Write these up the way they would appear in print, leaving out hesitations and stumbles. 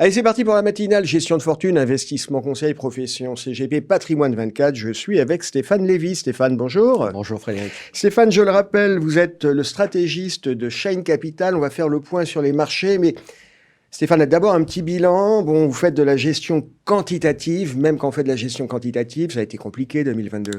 Allez, c'est parti pour la matinale. Gestion de fortune, investissement, conseil, profession, CGP, patrimoine 24. Je suis avec Stéphane Lévy. Stéphane, bonjour. Bonjour Frédéric. Stéphane, je le rappelle, vous êtes le stratégiste de Shine Capital. On va faire le point sur les marchés, mais Stéphane, d'abord un petit bilan. Bon, vous faites de la gestion quantitative. Même quand on fait de la gestion quantitative, ça a été compliqué 2022.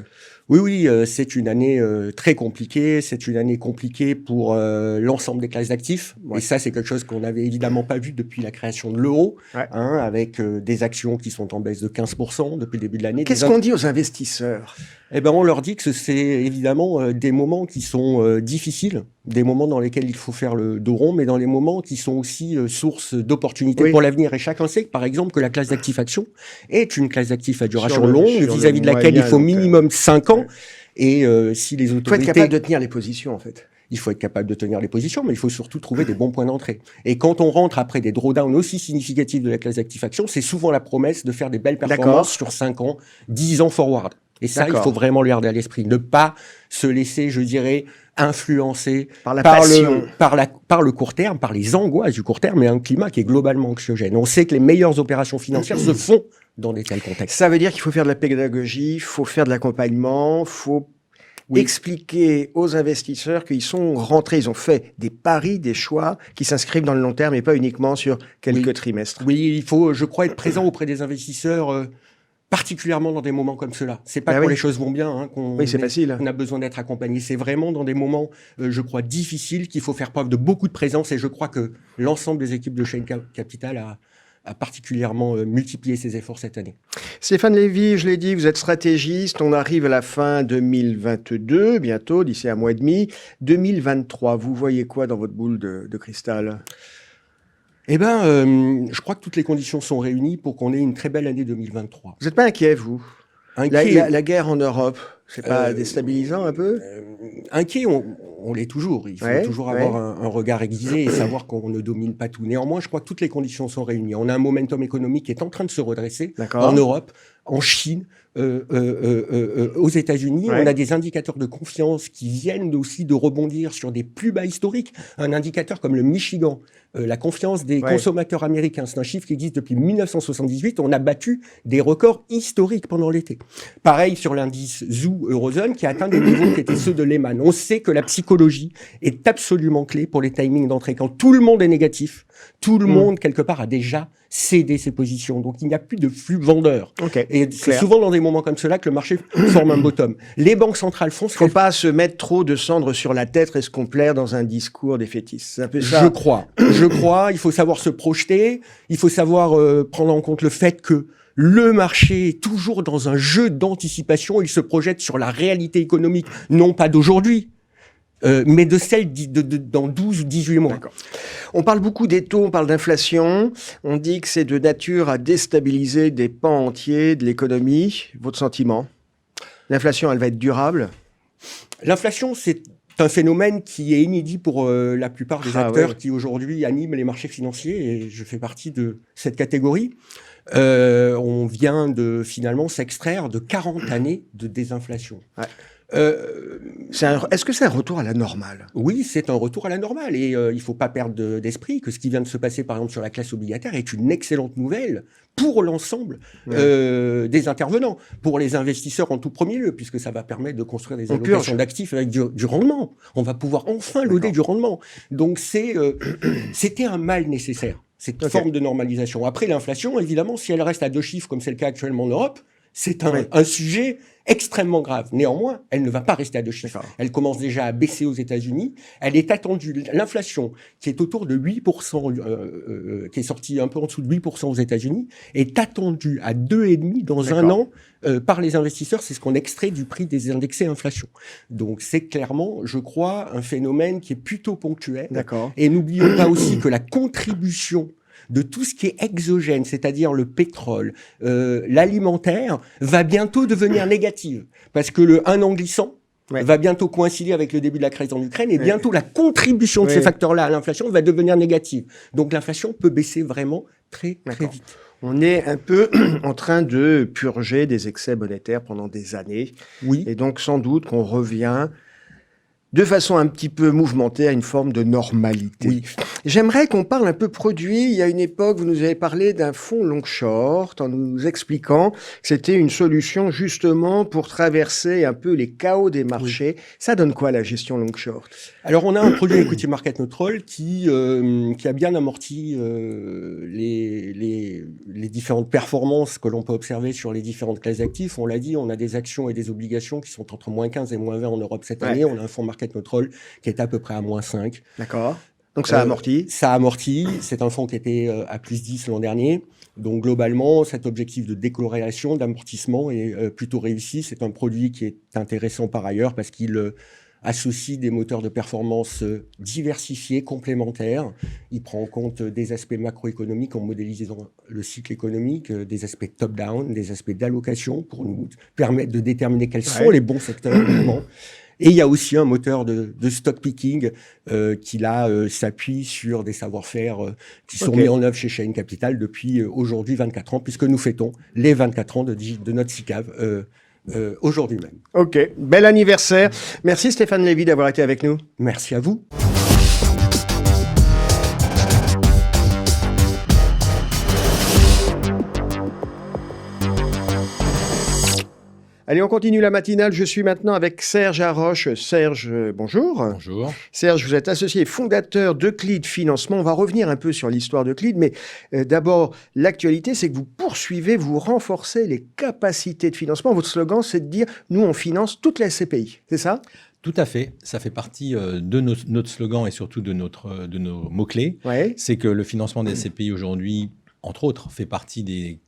Oui, c'est une année très compliquée. C'est une année compliquée pour l'ensemble des classes d'actifs. Ouais. Et ça, c'est quelque chose qu'on n'avait évidemment pas vu depuis la création de l'euro, avec des actions qui sont en baisse de 15% depuis le début de l'année. Qu'est-ce qu'on dit aux investisseurs ? Eh ben, on leur dit que c'est évidemment des moments qui sont difficiles, des moments dans lesquels il faut faire le dos rond, mais dans les moments qui sont aussi source d'opportunités pour l'avenir. Et chacun sait, par exemple, que la classe d'actifs actions est une classe d'actifs à duration longue, vis-à-vis de laquelle il faut minimum 5 ans. Et si les autorités... Il faut être capable de tenir les positions, en fait. Il faut être capable de tenir les positions, mais il faut surtout trouver des bons points d'entrée. Et quand on rentre après des drawdowns aussi significatifs de la classe d'actifs actions, c'est souvent la promesse de faire des belles performances sur 5 ans, 10 ans forward. Et ça, il faut vraiment le garder à l'esprit. Ne pas se laisser, je dirais, influencer par le court terme, par les angoisses du court terme, et un climat qui est globalement anxiogène. On sait que les meilleures opérations financières se font dans des tels contextes. Ça veut dire qu'il faut faire de la pédagogie, il faut faire de l'accompagnement, il faut expliquer aux investisseurs qu'ils sont rentrés, ils ont fait des paris, des choix qui s'inscrivent dans le long terme et pas uniquement sur quelques trimestres. Oui, il faut, je crois, être présent auprès des investisseurs, particulièrement dans des moments comme cela. C'est pas quand les choses vont bien qu'on a besoin d'être accompagné. C'est vraiment dans des moments, je crois, difficiles qu'il faut faire preuve de beaucoup de présence. Et je crois que l'ensemble des équipes de Shine Capital a particulièrement multiplié ses efforts cette année. Stéphane Lévy, je l'ai dit, vous êtes stratégiste. On arrive à la fin 2022, bientôt, d'ici un mois et demi. 2023, vous voyez quoi dans votre boule de cristal ? Eh ben, je crois que toutes les conditions sont réunies pour qu'on ait une très belle année 2023. Vous n'êtes pas inquiet, vous ? Inquiet. La guerre en Europe, c'est pas déstabilisant un peu ? Inquiet, on l'est toujours. Il faut toujours avoir un regard aiguisé et savoir qu'on ne domine pas tout. Néanmoins, je crois que toutes les conditions sont réunies. On a un momentum économique qui est en train de se redresser en Europe, en Chine, aux États-Unis. On a des indicateurs de confiance qui viennent aussi de rebondir sur des plus bas historiques. Un indicateur comme le Michigan, la confiance des consommateurs américains, c'est un chiffre qui existe depuis 1978. On a battu des records historiques pendant l'été. Pareil sur l'indice ZOO Eurozone qui a atteint des niveaux qui étaient ceux de Lehman. On sait que la psychologie est absolument clé pour les timings d'entrée. Quand tout le monde est négatif, tout le monde, quelque part, a déjà cédé ses positions. Donc, il n'y a plus de flux vendeurs. Et c'est souvent dans des moments comme cela que le marché forme un bottom. Les banques centrales font ce qu'il ne faut pas se mettre trop de cendres sur la tête et se complaire dans un discours défaitiste. C'est un peu ça. Je crois. Il faut savoir se projeter. Il faut savoir prendre en compte le fait que le marché est toujours dans un jeu d'anticipation. Il se projette sur la réalité économique, non pas d'aujourd'hui, mais de celle dans 12 ou 18 mois. On parle beaucoup des taux, on parle d'inflation. On dit que c'est de nature à déstabiliser des pans entiers de l'économie. Votre sentiment ? L'inflation, elle va être durable ? L'inflation, c'est un phénomène qui est inédit pour la plupart des acteurs qui aujourd'hui animent les marchés financiers, et je fais partie de cette catégorie. On vient de finalement s'extraire de 40 années de désinflation. Est-ce que c'est un retour à la normale ? Oui, c'est un retour à la normale. Et il ne faut pas perdre d'esprit que ce qui vient de se passer, par exemple, sur la classe obligataire est une excellente nouvelle pour l'ensemble des intervenants, pour les investisseurs en tout premier lieu, puisque ça va permettre de construire des allocations d'actifs avec du rendement. On va pouvoir enfin loader du rendement. Donc, c'était un mal nécessaire, cette forme de normalisation. Après, l'inflation, évidemment, si elle reste à 2 chiffres, comme c'est le cas actuellement en Europe, c'est un sujet extrêmement grave. Néanmoins, elle ne va pas rester à 2 chiffres. Elle commence déjà à baisser aux États-Unis. Elle est attendue. L'inflation, qui est autour de 8%, qui est sortie un peu en dessous de 8% aux États-Unis, est attendue à 2,5% dans un an par les investisseurs. C'est ce qu'on extrait du prix des indexés inflation. Donc, c'est clairement, je crois, un phénomène qui est plutôt ponctuel. Et n'oublions pas aussi que la contribution de tout ce qui est exogène, c'est-à-dire le pétrole, l'alimentaire, va bientôt devenir négative. Parce que le 1 an glissant va bientôt coïncider avec le début de la crise en Ukraine, et bientôt la contribution de ces facteurs-là à l'inflation va devenir négative. Donc l'inflation peut baisser vraiment très vite. On est un peu en train de purger des excès monétaires pendant des années. Et donc sans doute qu'on revient de façon un petit peu mouvementée, à une forme de normalité. Oui. J'aimerais qu'on parle un peu produit. Il y a une époque, vous nous avez parlé d'un fonds long short en nous expliquant que c'était une solution justement pour traverser un peu les chaos des marchés. Oui. Ça donne quoi la gestion long short? Alors on a un produit Equity Market Neutral qui a bien amorti les différentes performances que l'on peut observer sur les différentes classes d'actifs. On l'a dit, on a des actions et des obligations qui sont entre moins 15 et moins 20 en Europe cette année. On a un fonds Market Neutral qui est à peu près à moins 5. D'accord. Donc ça amortit. Ça amortit. C'est un fonds qui était à plus 10 l'an dernier. Donc globalement, cet objectif de décorrélation, d'amortissement est plutôt réussi. C'est un produit qui est intéressant par ailleurs parce qu'il associe des moteurs de performance diversifiés, complémentaires. Il prend en compte des aspects macroéconomiques en modélisant le cycle économique, des aspects top-down, des aspects d'allocation pour nous permettre de déterminer quels sont les bons secteurs du moment. Et il y a aussi un moteur de stock picking qui là s'appuie sur des savoir-faire qui sont mis en œuvre chez Cheyne Capital depuis aujourd'hui 24 ans, puisque nous fêtons les 24 ans de notre SICAV aujourd'hui même. Ok, bel anniversaire. Merci Stéphane Lévy d'avoir été avec nous. Merci à vous. Allez, on continue la matinale. Je suis maintenant avec Serge Haroche. Serge, bonjour. Bonjour. Serge, vous êtes associé fondateur d'Euclide Financement. On va revenir un peu sur l'histoire d'Euclide, mais d'abord, l'actualité, c'est que vous poursuivez, vous renforcez les capacités de financement. Votre slogan, c'est de dire « Nous, on finance toute la SCPI ». C'est ça ? Tout à fait. Ça fait partie de notre slogan et surtout de nos mots-clés. Ouais. C'est que le financement des SCPI aujourd'hui, entre autres, fait partie des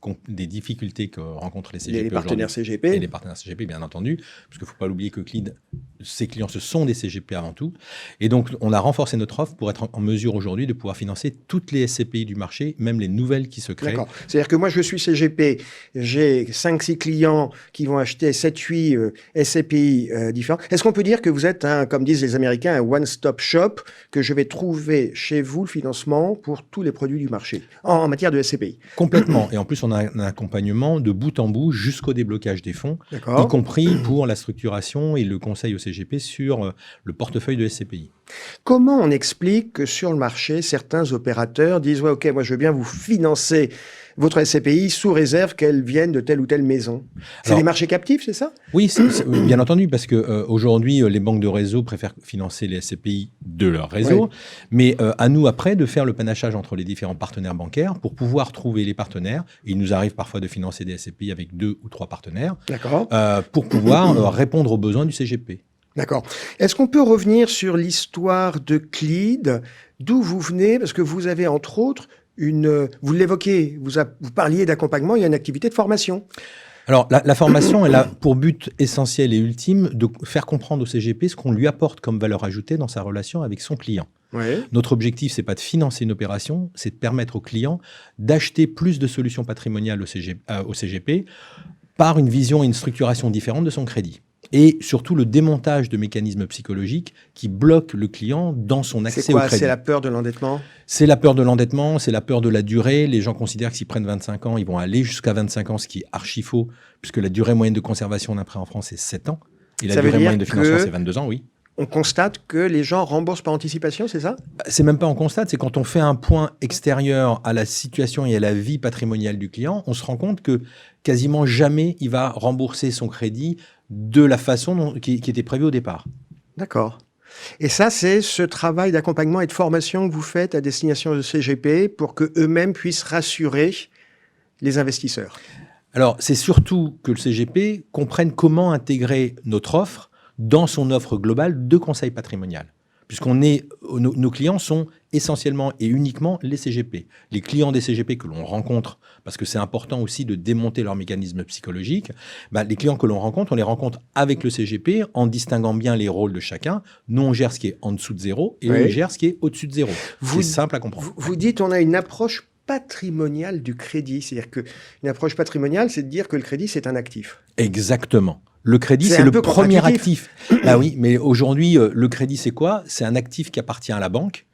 difficultés que rencontrent les CGP. Les partenaires CGP. Et les partenaires CGP, bien entendu, parce qu'il ne faut pas l'oublier que Euclide, ses clients, ce sont des CGP avant tout. Et donc, on a renforcé notre offre pour être en mesure aujourd'hui de pouvoir financer toutes les SCPI du marché, même les nouvelles qui se créent. D'accord. C'est-à-dire que moi, je suis CGP, j'ai 5-6 clients qui vont acheter 7-8 SCPI différents. Est-ce qu'on peut dire que vous êtes, comme disent les Américains, un one-stop shop, que je vais trouver chez vous le financement pour tous les produits du marché, en matière de SCPI? Complètement. Et en plus, on a un accompagnement de bout en bout jusqu'au déblocage des fonds, y compris pour la structuration et le conseil au CGP sur le portefeuille de SCPI. Comment on explique que sur le marché, certains opérateurs disent « Ouais, ok, moi je veux bien vous financer votre SCPI sous réserve qu'elle vienne de telle ou telle maison ». C'est des marchés captifs, c'est ça? Oui, bien entendu, parce qu'aujourd'hui, les banques de réseau préfèrent financer les SCPI de leur réseau, oui. Mais à nous après de faire le panachage entre les différents partenaires bancaires pour pouvoir trouver les partenaires. Il nous arrive parfois de financer des SCPI avec 2 ou 3 partenaires pour pouvoir répondre aux besoins du CGP. D'accord. Est-ce qu'on peut revenir sur l'histoire d'Euclide, d'où vous venez? Parce que vous avez, entre autres, vous l'évoquez, vous parliez d'accompagnement, il y a une activité de formation. Alors, la formation, elle a pour but essentiel et ultime de faire comprendre au CGP ce qu'on lui apporte comme valeur ajoutée dans sa relation avec son client. Ouais. Notre objectif, c'est pas de financer une opération, c'est de permettre au client d'acheter plus de solutions patrimoniales au CGP par une vision et une structuration différente de son crédit. Et surtout le démontage de mécanismes psychologiques qui bloquent le client dans son accès au crédit. C'est la peur de l'endettement? C'est la peur de l'endettement, c'est la peur de la durée. Les gens considèrent que s'ils prennent 25 ans, ils vont aller jusqu'à 25 ans, ce qui est archi faux, puisque la durée moyenne de conservation d'un prêt en France est 7 ans. Et la durée moyenne de financement, c'est 22 ans, oui. On constate que les gens remboursent par anticipation, c'est ça? C'est même pas on constate, c'est quand on fait un point extérieur à la situation et à la vie patrimoniale du client, on se rend compte que quasiment jamais il va rembourser son crédit de la façon qui était prévue au départ. D'accord. Et ça, c'est ce travail d'accompagnement et de formation que vous faites à destination de CGP pour qu'eux-mêmes puissent rassurer les investisseurs. Alors, c'est surtout que le CGP comprenne comment intégrer notre offre dans son offre globale de conseil patrimonial. Nos clients sont essentiellement et uniquement les CGP. Les clients des CGP que l'on rencontre, parce que c'est important aussi de démonter leur mécanisme psychologique, les clients que l'on rencontre, on les rencontre avec le CGP en distinguant bien les rôles de chacun. Nous, on gère ce qui est en dessous de zéro et on gère ce qui est au-dessus de zéro. C'est simple à comprendre. Vous dites on a une approche patrimoniale du crédit. C'est-à-dire qu'une approche patrimoniale, c'est de dire que le crédit, c'est un actif. Exactement. Le crédit, c'est le premier actif. Ah oui, mais aujourd'hui, le crédit, c'est quoi? C'est un actif qui appartient à la banque,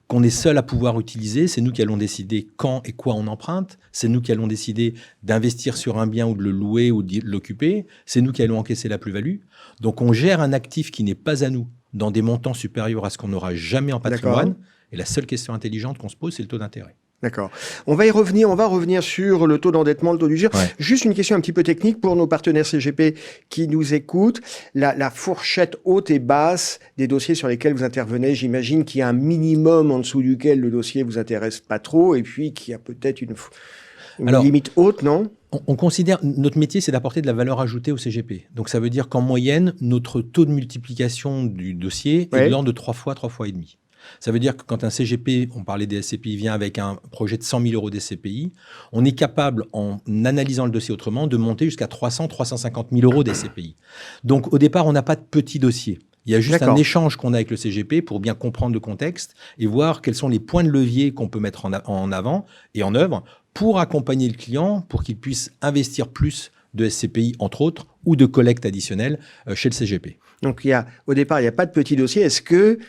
qu'on est seul à pouvoir utiliser. C'est nous qui allons décider quand et quoi on emprunte. C'est nous qui allons décider d'investir sur un bien ou de le louer ou de l'occuper. C'est nous qui allons encaisser la plus-value. Donc, on gère un actif qui n'est pas à nous. dans des montants supérieurs à ce qu'on n'aura jamais en patrimoine. Et la seule question intelligente qu'on se pose, c'est le taux d'intérêt. D'accord. On va revenir sur le taux d'endettement, le taux d'usure. Ouais. Juste une question un petit peu technique pour nos partenaires CGP qui nous écoutent. La fourchette haute et basse des dossiers sur lesquels vous intervenez, j'imagine qu'il y a un minimum en dessous duquel le dossier vous intéresse pas trop et puis qu'il y a peut-être une limite haute, non ? On considère, notre métier, c'est d'apporter de la valeur ajoutée au CGP. Donc, ça veut dire qu'en moyenne, notre taux de multiplication du dossier est de l'ordre de 3 fois et demi. Ça veut dire que quand un CGP, on parlait des SCPI, vient avec un projet de 100 000 euros des SCPI, on est capable, en analysant le dossier autrement, de monter jusqu'à 350 000 euros des SCPI. Donc, au départ, on n'a pas de petits dossiers. Il y a juste un échange qu'on a avec le CGP pour bien comprendre le contexte et voir quels sont les points de levier qu'on peut mettre en avant et en œuvre pour accompagner le client, pour qu'il puisse investir plus de SCPI, entre autres, ou de collecte additionnelle chez le CGP. Donc, au départ, il n'y a pas de petits dossiers. Est-ce que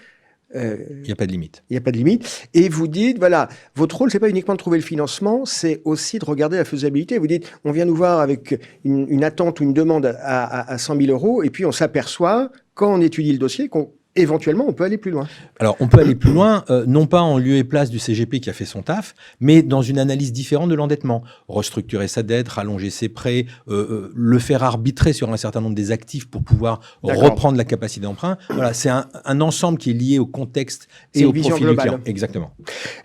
il n'y a pas de limite. Il n'y a pas de limite. Et vous dites, voilà, votre rôle, c'est pas uniquement de trouver le financement, c'est aussi de regarder la faisabilité. Vous dites, on vient nous voir avec une attente ou une demande à 100 000 euros, et puis on s'aperçoit, quand on étudie le dossier, éventuellement, on peut aller plus loin. Alors, on peut aller plus loin, non pas en lieu et place du CGP qui a fait son taf, mais dans une analyse différente de l'endettement. Restructurer sa dette, rallonger ses prêts, le faire arbitrer sur un certain nombre des actifs pour pouvoir reprendre la capacité d'emprunt. Voilà, c'est un ensemble qui est lié au contexte et au profil du client. Exactement.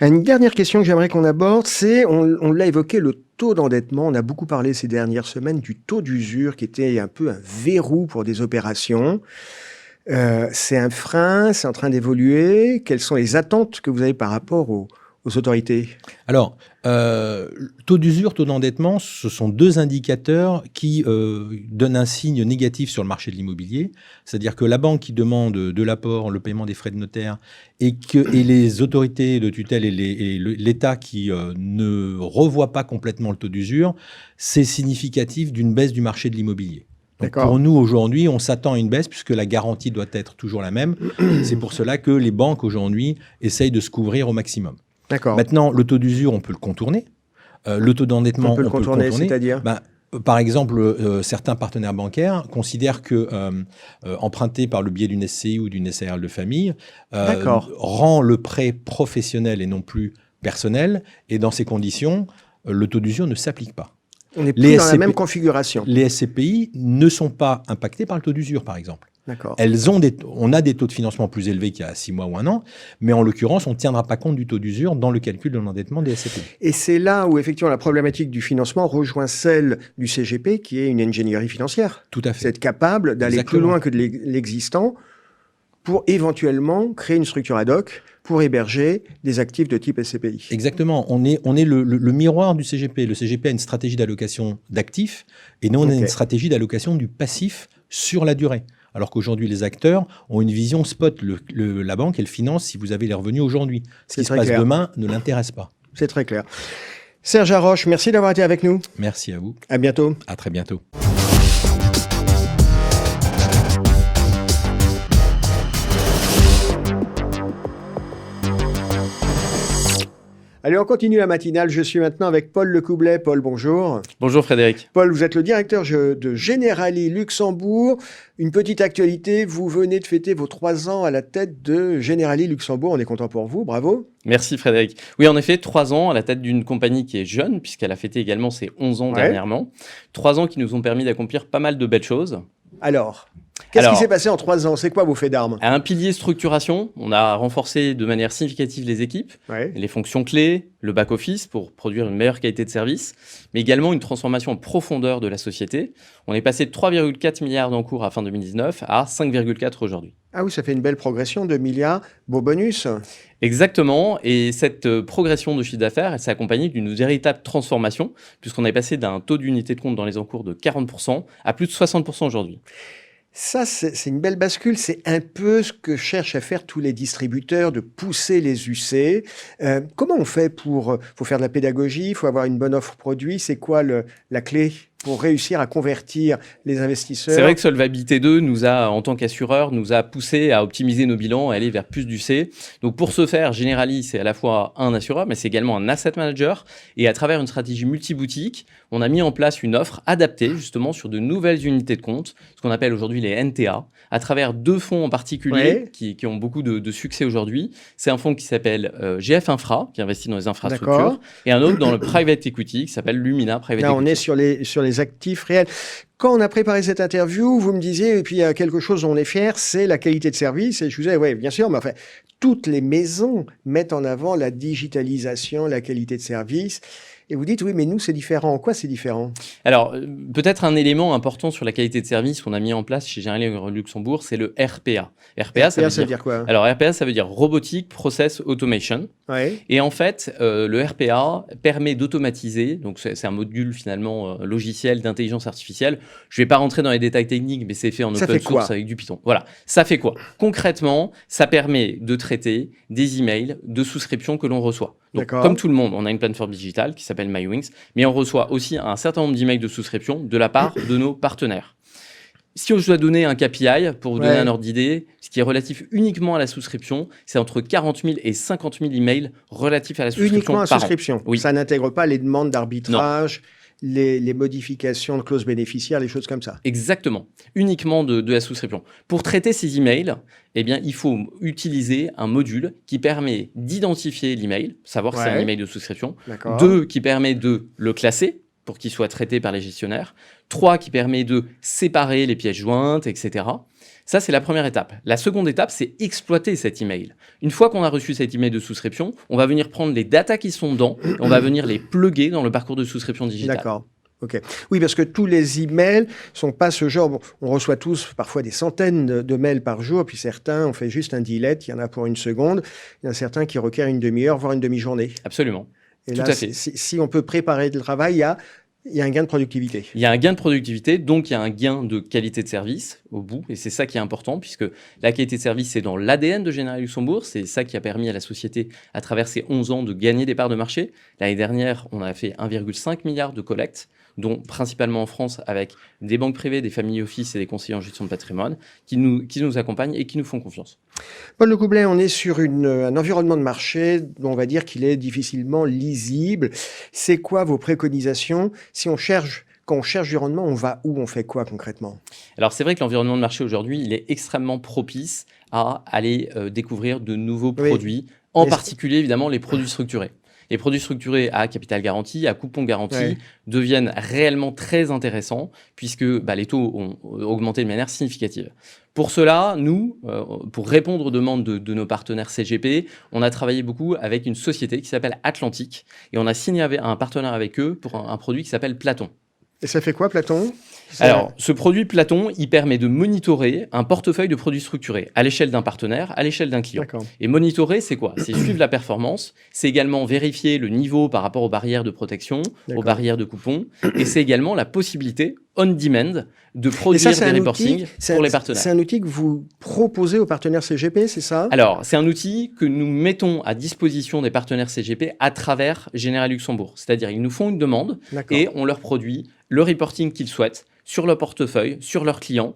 Une dernière question que j'aimerais qu'on aborde, c'est, on l'a évoqué, le taux d'endettement. On a beaucoup parlé ces dernières semaines du taux d'usure qui était un peu un verrou pour des opérations. C'est un frein, c'est en train d'évoluer. Quelles sont les attentes que vous avez par rapport aux autorités ? Alors, taux d'usure, taux d'endettement, ce sont deux indicateurs qui donnent un signe négatif sur le marché de l'immobilier. C'est-à-dire que la banque qui demande de l'apport, le paiement des frais de notaire, et les autorités de tutelle et l'État qui ne revoient pas complètement le taux d'usure, c'est significatif d'une baisse du marché de l'immobilier. Donc pour nous, aujourd'hui, on s'attend à une baisse puisque la garantie doit être toujours la même. C'est pour cela que les banques, aujourd'hui, essayent de se couvrir au maximum. Maintenant, le taux d'usure, on peut le contourner. Le taux d'endettement, on peut le contourner. C'est-à-dire par exemple, certains partenaires bancaires considèrent que emprunter par le biais d'une SCI ou d'une SARL de famille rend le prêt professionnel et non plus personnel. Et dans ces conditions, le taux d'usure ne s'applique pas. On n'est plus dans la même configuration. Les SCPI ne sont pas impactés par le taux d'usure, par exemple. On a des taux de financement plus élevés qu'il y a 6 mois ou 1 an, mais en l'occurrence, on ne tiendra pas compte du taux d'usure dans le calcul de l'endettement des SCPI. Et c'est là où, effectivement, la problématique du financement rejoint celle du CGP, qui est une ingénierie financière. Tout à fait. C'est être capable d'aller plus loin que de l'existant pour éventuellement créer une structure ad hoc pour héberger des actifs de type SCPI. Exactement. On est le miroir du CGP. Le CGP a une stratégie d'allocation d'actifs et nous, on a une stratégie d'allocation du passif sur la durée. Alors qu'aujourd'hui, les acteurs ont une vision spot. La banque, elle finance si vous avez les revenus aujourd'hui. Ce qui se passe demain ne l'intéresse pas. C'est très clair. Serge Haroche, merci d'avoir été avec nous. Merci à vous. À bientôt. À très bientôt. Allez, on continue la matinale. Je suis maintenant avec Paul Lecoublet. Paul, bonjour. Bonjour Frédéric. Paul, vous êtes le directeur de Generali Luxembourg. Une petite actualité, vous venez de fêter vos 3 ans à la tête de Generali Luxembourg. On est content pour vous, bravo. Merci Frédéric. Oui, en effet, 3 ans à la tête d'une compagnie qui est jeune, puisqu'elle a fêté également ses 11 ans dernièrement. 3 ans qui nous ont permis d'accomplir pas mal de belles choses. Alors, qu'est-ce qui s'est passé en 3 ans ? C'est quoi vos faits d'armes ? À un pilier structuration, on a renforcé de manière significative les équipes, les fonctions clés, le back-office pour produire une meilleure qualité de service, mais également une transformation en profondeur de la société. On est passé de 3,4 milliards d'encours à fin 2019 à 5,4 aujourd'hui. Ah oui, ça fait une belle progression, 2 milliards, beau bonus. Exactement, et cette progression de chiffre d'affaires, elle s'est accompagnée d'une véritable transformation, puisqu'on est passé d'un taux d'unité de compte dans les encours de 40% à plus de 60% aujourd'hui. Ça, c'est une belle bascule. C'est un peu ce que cherchent à faire tous les distributeurs, de pousser les UC. Comment on fait faut faire de la pédagogie, il faut avoir une bonne offre produit. C'est quoi la clé ? pour réussir à convertir les investisseurs. C'est vrai que Solvabilité 2 nous a, en tant qu'assureur, nous a poussé à optimiser nos bilans, à aller vers plus du C. Donc pour ce faire, Generali, c'est à la fois un assureur, mais c'est également un asset manager. Et à travers une stratégie multi-boutique, on a mis en place une offre adaptée justement sur de nouvelles unités de compte, ce qu'on appelle aujourd'hui les NTA, à travers 2 fonds en particulier qui ont beaucoup de succès aujourd'hui. C'est un fonds qui s'appelle GF Infra, qui investit dans les infrastructures, et un autre dans le private equity, qui s'appelle Lumina Private Equity. Là, on est sur les actifs réels. Quand on a préparé cette interview, vous me disiez, et puis il y a quelque chose dont on est fier, c'est la qualité de service. Et je vous disais, oui, bien sûr, mais enfin, toutes les maisons mettent en avant la digitalisation, la qualité de service. Et vous dites, oui, mais nous, c'est différent. En quoi c'est différent? Alors, peut-être un élément important sur la qualité de service qu'on a mis en place chez Generali Luxembourg, c'est le RPA. RPA, ça veut dire quoi? Alors, RPA, ça veut dire Robotic Process Automation. Ouais. Et en fait, le RPA permet d'automatiser, donc c'est un module finalement logiciel d'intelligence artificielle. Je ne vais pas rentrer dans les détails techniques, mais c'est fait en open source avec du Python. Voilà, ça fait quoi? Concrètement, ça permet de traiter des emails de souscription que l'on reçoit. Donc, comme tout le monde, on a une plateforme digitale qui s'appelle MyWings, mais on reçoit aussi un certain nombre d'emails de souscription de la part de nos partenaires. Si je dois donner un KPI, pour vous donner un ordre d'idée, ce qui est relatif uniquement à la souscription, c'est entre 40 000 et 50 000 emails relatifs à la souscription. Uniquement à la souscription. Oui. Ça n'intègre pas les demandes d'arbitrage, les modifications de clauses bénéficiaires, les choses comme ça. Exactement. Uniquement de la souscription. Pour traiter ces emails, eh bien, il faut utiliser un module qui permet d'identifier l'email, savoir que c'est un email de souscription. 2, qui permet de le classer pour qu'il soit traité par les gestionnaires. 3, qui permet de séparer les pièces jointes, etc. Ça, c'est la première étape. La seconde étape, c'est exploiter cet email. Une fois qu'on a reçu cet email de souscription, on va venir prendre les datas qui sont dedans et on va venir les plugger dans le parcours de souscription digitale. D'accord. Ok. Oui, parce que tous les emails sont pas ce genre. Bon, on reçoit tous parfois des centaines de mails par jour, puis certains, on fait juste un delete, il y en a pour 1 seconde. Il y en a certains qui requièrent une demi-heure, voire une demi-journée. Absolument. Et tout là, à fait. Si on peut préparer le travail, il y a un gain de productivité. Il y a un gain de productivité, donc il y a un gain de qualité de service au bout. Et c'est ça qui est important, puisque la qualité de service, c'est dans l'ADN de Generali Luxembourg. C'est ça qui a permis à la société, à travers ces 11 ans, de gagner des parts de marché. L'année dernière, on a fait 1,5 milliard de collectes, dont principalement en France, avec des banques privées, des family office et des conseillers en gestion de patrimoine, qui nous accompagnent et qui nous font confiance. Paul Lecoublet, on est sur un environnement de marché dont on va dire qu'il est difficilement lisible. C'est quoi vos préconisations? Quand on cherche du rendement, on va où? On fait quoi concrètement? Alors c'est vrai que l'environnement de marché aujourd'hui, il est extrêmement propice à aller découvrir de nouveaux produits, en particulier évidemment les produits structurés. Les produits structurés à capital garanti, à coupon garanti, deviennent réellement très intéressants puisque les taux ont augmenté de manière significative. Pour cela, nous, pour répondre aux demandes de nos partenaires CGP, on a travaillé beaucoup avec une société qui s'appelle Atlantique et on a signé un partenaire avec eux pour un produit qui s'appelle Platon. Et ça fait quoi, Platon? Alors, ce produit Platon, il permet de monitorer un portefeuille de produits structurés à l'échelle d'un partenaire, à l'échelle d'un client. Et monitorer, c'est quoi? C'est suivre la performance, c'est également vérifier le niveau par rapport aux barrières de protection, aux barrières de coupons, et c'est également la possibilité on-demand de produire des reportings pour les partenaires. C'est un outil que vous proposez aux partenaires CGP, c'est ça? Alors, c'est un outil que nous mettons à disposition des partenaires CGP à travers Generali Luxembourg. C'est-à-dire, ils nous font une demande et on leur produit le reporting qu'ils souhaitent sur leur portefeuille, sur leurs clients,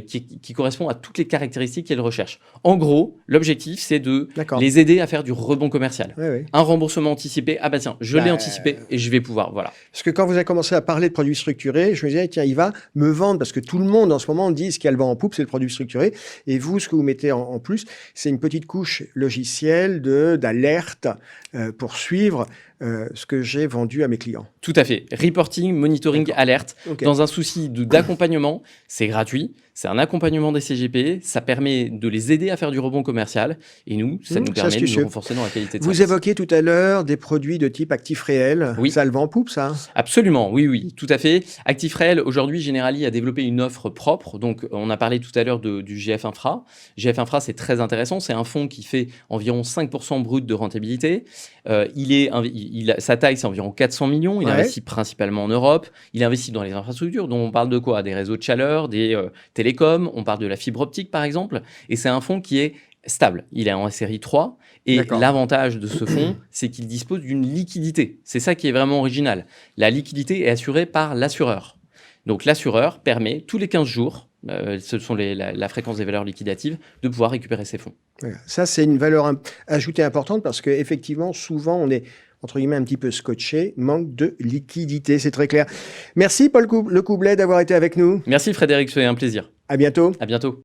qui correspond à toutes les caractéristiques qu'elles recherchent. En gros, l'objectif, c'est de les aider à faire du rebond commercial. Un remboursement anticipé, ah bah tiens, je l'ai anticipé et je vais pouvoir, voilà. Parce que quand vous avez commencé à parler de produits structurés, je me disais, tiens, il va me vendre, parce que tout le monde en ce moment dit ce qu'il y a le vent en poupe, c'est le produit structuré. Et vous, ce que vous mettez en plus, c'est une petite couche logicielle d'alerte pour suivre ce que j'ai vendu à mes clients. Tout à fait. Reporting, monitoring, alerte. Dans un souci d'accompagnement, c'est gratuit. C'est un accompagnement des CGP. Ça permet de les aider à faire du rebond commercial. Et nous, ça nous permet de nous renforcer dans la qualité de service. Vous évoquiez tout à l'heure des produits de type actif réel. Oui. Ça le vend en poupe, ça? Absolument, oui, tout à fait. Actif réel, aujourd'hui, Generali a développé une offre propre. Donc, on a parlé tout à l'heure du GF Infra. GF Infra, c'est très intéressant. C'est un fonds qui fait environ 5% brut de rentabilité. Sa taille, c'est environ 400 millions. Il investit principalement en Europe. Il investit dans les infrastructures. Donc, on parle de quoi? Des réseaux de chaleur, des télécoms. On parle de la fibre optique, par exemple. Et c'est un fonds qui est stable. Il est en série 3. Et l'avantage de ce fonds, c'est qu'il dispose d'une liquidité. C'est ça qui est vraiment original. La liquidité est assurée par l'assureur. Donc l'assureur permet tous les 15 jours, ce sont la fréquence des valeurs liquidatives, de pouvoir récupérer ses fonds. Voilà. Ça, c'est une valeur ajoutée importante parce qu'effectivement, souvent, on est entre guillemets un petit peu scotché, manque de liquidité, c'est très clair. Merci Paul Lecoublet d'avoir été avec nous. Merci Frédéric, c'est un plaisir. À bientôt. À bientôt.